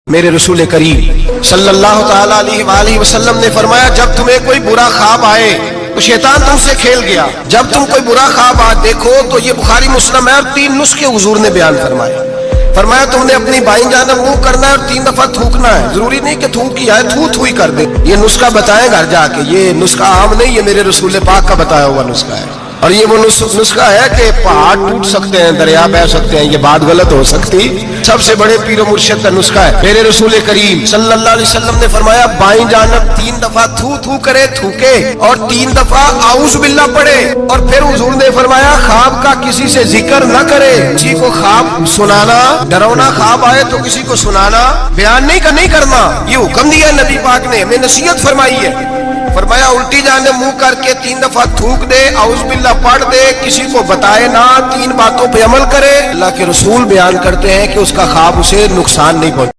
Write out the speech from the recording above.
मेरे रसूल करीम सल्लल्लाहु ताला अलैहि वसल्लम ने फरमाया, जब तुम्हें कोई बुरा ख्वाब आए तो शैतान तुमसे खेल गया। जब तुम कोई बुरा ख्वाब आज देखो तो ये बुखारी मुस्लिम है और 3 नुस्खे हुजूर ने बयान फरमाया तुमने अपनी बाईं जानब मुंह करना है और 3 दफा थूकना है। जरूरी नहीं कि थूक किया है, थू ही कर दे। ये नुस्खा बताएं घर जाके, ये नुस्खा आम नहीं, ये मेरे रसूल पाक का बताया हुआ नुस्खा है। और ये वो नुस्खा है कि पहाड़ टूट सकते हैं, दरिया बह सकते हैं, ये बात गलत हो सकती। सबसे बड़े पीरो मुर्शिद का नुस्खा है। मेरे रसूल करीम सल्लल्लाहु अलैहि वसल्लम ने फरमाया, बाईं जानब 3 दफा थू करे, थूके, और 3 दफा आऊज़ बिल्लाह पढ़े। और फिर हुजूर ने फरमाया, ख्वाब का किसी से जिक्र न करे। किसी को ख्वाब सुनाना, डरावना ख्वाब आए तो किसी को सुनाना, बयान नहीं करना। ये हुक्म दिया नबी पाक ने, हमें नसीहत फरमाई है। फरमाया, उल्टी जाने मुंह करके 3 दफा थूक दे, औज़ बिल्लाह पढ़ दे, किसी को बताए ना, 3 बातों पे अमल करे। अल्लाह के रसूल बयान करते हैं कि उसका ख्वाब उसे नुकसान नहीं पहुंचे।